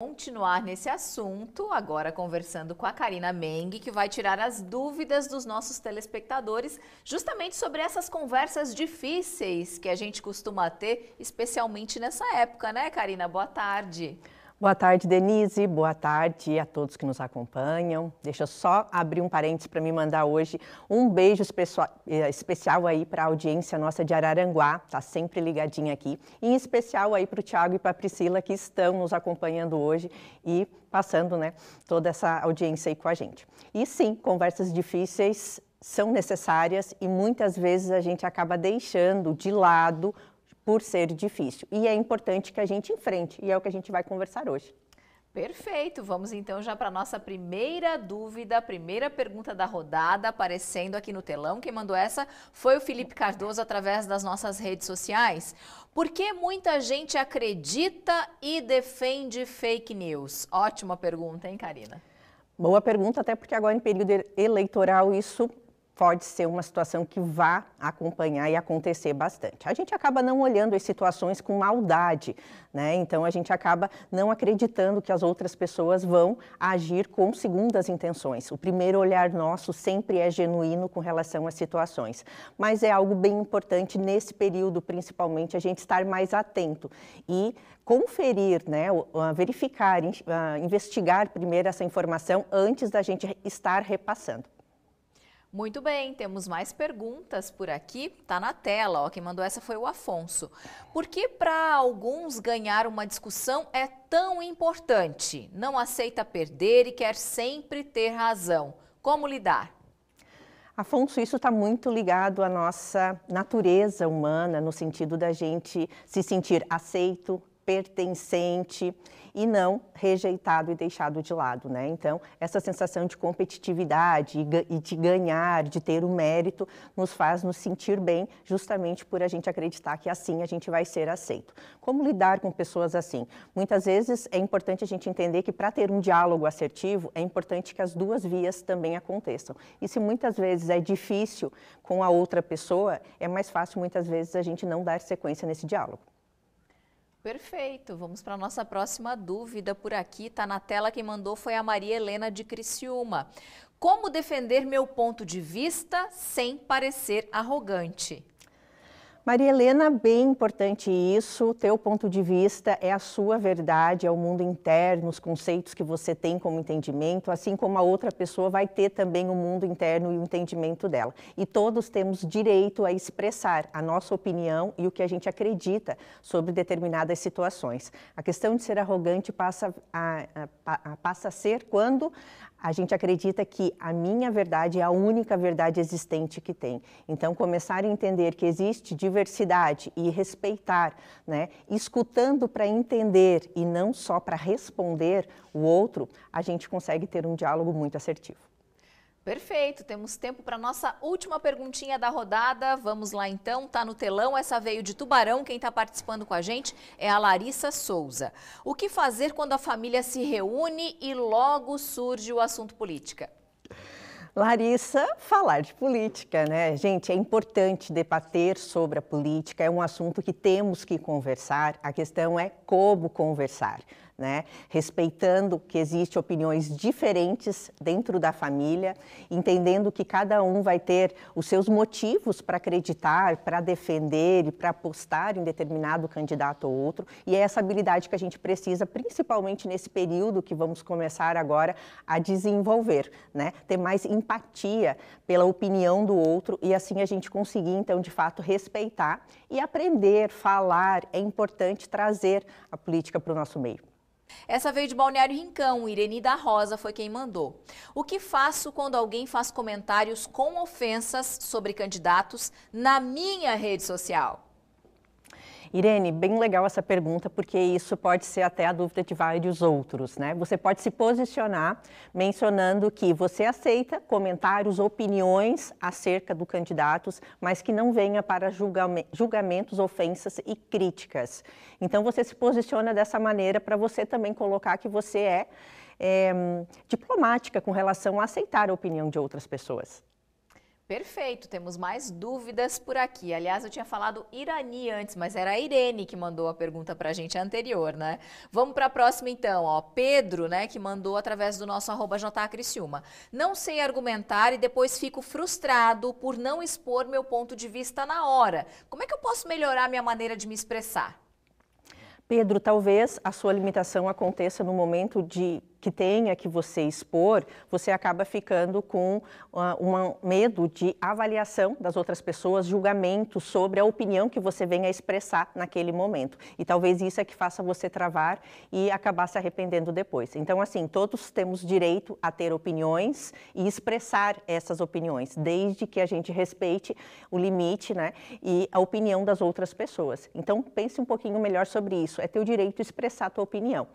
Continuar nesse assunto, agora conversando com a Karina Meng, que vai tirar as dúvidas dos nossos telespectadores, justamente sobre essas conversas difíceis que a gente costuma ter, especialmente nessa época, né, Karina? Boa tarde. Boa tarde, Denise. Boa tarde a todos que nos acompanham. Deixa eu só abrir um parênteses para me mandar hoje um beijo especial aí para a audiência nossa de Araranguá, tá sempre ligadinha aqui. E em especial aí para o Thiago e para a Priscila que estão nos acompanhando hoje e passando, né, toda essa audiência aí com a gente. E sim, conversas difíceis são necessárias e muitas vezes a gente acaba deixando de lado por ser difícil. E é importante que a gente enfrente, e é o que a gente vai conversar hoje. Perfeito, vamos então já para a nossa primeira dúvida, primeira pergunta da rodada, aparecendo aqui no telão. Quem mandou essa foi o Felipe Cardoso através das nossas redes sociais. Por que muita gente acredita e defende fake news? Ótima pergunta, hein, Karina? Boa pergunta, até porque agora em período eleitoral isso pode ser uma situação que vá acompanhar e acontecer bastante. A gente acaba não olhando as situações com maldade, né? Então a gente acaba não acreditando que as outras pessoas vão agir com segundas intenções. O primeiro olhar nosso sempre é genuíno com relação às situações, mas é algo bem importante nesse período, principalmente, a gente estar mais atento e conferir, né, verificar, investigar primeiro essa informação antes da gente estar repassando. Muito bem, temos mais perguntas por aqui, tá na tela, ó, quem mandou essa foi o Afonso. Por que para alguns ganhar uma discussão é tão importante? Não aceita perder e quer sempre ter razão. Como lidar? Afonso, isso está muito ligado à nossa natureza humana, no sentido da gente se sentir aceito, pertencente e não rejeitado e deixado de lado, né? Então, essa sensação de competitividade e de ganhar, de ter o mérito, nos faz nos sentir bem, justamente por a gente acreditar que assim a gente vai ser aceito. Como lidar com pessoas assim? Muitas vezes é importante a gente entender que para ter um diálogo assertivo, é importante que as duas vias também aconteçam. E se muitas vezes é difícil com a outra pessoa, é mais fácil muitas vezes a gente não dar sequência nesse diálogo. Perfeito, vamos para a nossa próxima dúvida por aqui, está na tela, quem mandou foi a Maria Helena de Criciúma. Como defender meu ponto de vista sem parecer arrogante? Maria Helena, bem importante isso, teu ponto de vista é a sua verdade, é o mundo interno, os conceitos que você tem como entendimento, assim como a outra pessoa vai ter também o mundo interno e o entendimento dela. E todos temos direito a expressar a nossa opinião e o que a gente acredita sobre determinadas situações. A questão de ser arrogante passa a ser quando a gente acredita que a minha verdade é a única verdade existente que tem. Então, começar a entender que existe diversidade e respeitar, né? Escutando para entender e não só para responder o outro, a gente consegue ter um diálogo muito assertivo. Perfeito, temos tempo para nossa última perguntinha da rodada. Vamos lá então, tá no telão, essa veio de Tubarão, quem está participando com a gente é a Larissa Souza. O que fazer quando a família se reúne e logo surge o assunto política? Larissa, falar de política, né? Gente, é importante debater sobre a política, é um assunto que temos que conversar, a questão é como conversar, né? Respeitando que existem opiniões diferentes dentro da família, entendendo que cada um vai ter os seus motivos para acreditar, para defender e para apostar em determinado candidato ou outro, e é essa habilidade que a gente precisa, principalmente nesse período que vamos começar agora a desenvolver, né? Ter mais empatia pela opinião do outro e assim a gente conseguir, então, de fato, respeitar e aprender, falar. É importante trazer a política para o nosso meio. Essa veio de Balneário Rincão, Ireni da Rosa foi quem mandou. O que faço quando alguém faz comentários com ofensas sobre candidatos na minha rede social? Irene, bem legal essa pergunta, porque isso pode ser até a dúvida de vários outros, né? Você pode se posicionar mencionando que você aceita comentários, opiniões acerca do candidatos, mas que não venha para julgamentos, ofensas e críticas. Então, você se posiciona dessa maneira para você também colocar que você é diplomática com relação a aceitar a opinião de outras pessoas. Perfeito, temos mais dúvidas por aqui. Aliás, eu tinha falado Irani antes, mas era a Irene que mandou a pergunta para a gente anterior, né? Vamos para a próxima então, ó. Pedro, né, que mandou através do nosso @JaCriciúma. Não sei argumentar e depois fico frustrado por não expor meu ponto de vista na hora. Como é que eu posso melhorar minha maneira de me expressar? Pedro, talvez a sua limitação aconteça no momento de que tenha que você expor, você acaba ficando com um medo de avaliação das outras pessoas, julgamento sobre a opinião que você venha a expressar naquele momento. E talvez isso é que faça você travar e acabar se arrependendo depois. Então, assim, todos temos direito a ter opiniões e expressar essas opiniões, desde que a gente respeite o limite, né, e a opinião das outras pessoas. Então, pense um pouquinho melhor sobre isso. É teu direito expressar a tua opinião.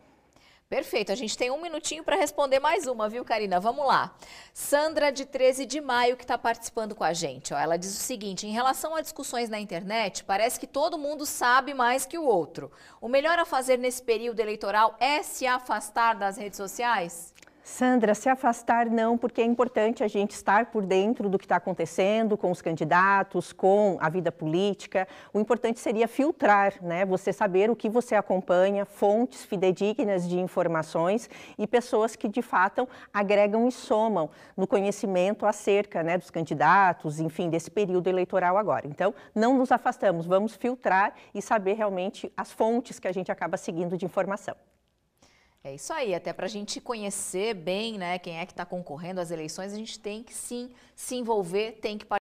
Perfeito, a gente tem um minutinho para responder mais uma, viu, Karina? Vamos lá. Sandra, de 13 de maio, que está participando com a gente. Ó, ela diz o seguinte: em relação a discussões na internet, parece que todo mundo sabe mais que o outro. O melhor a fazer nesse período eleitoral é se afastar das redes sociais? Sandra, se afastar não, porque é importante a gente estar por dentro do que está acontecendo com os candidatos, com a vida política. O importante seria filtrar, né? Você saber o que você acompanha, fontes fidedignas de informações e pessoas que de fato agregam e somam no conhecimento acerca, né, dos candidatos, enfim, desse período eleitoral agora. Então, não nos afastamos, vamos filtrar e saber realmente as fontes que a gente acaba seguindo de informação. É isso aí, até para a gente conhecer bem, né, quem é que está concorrendo às eleições, a gente tem que sim se envolver, tem que participar.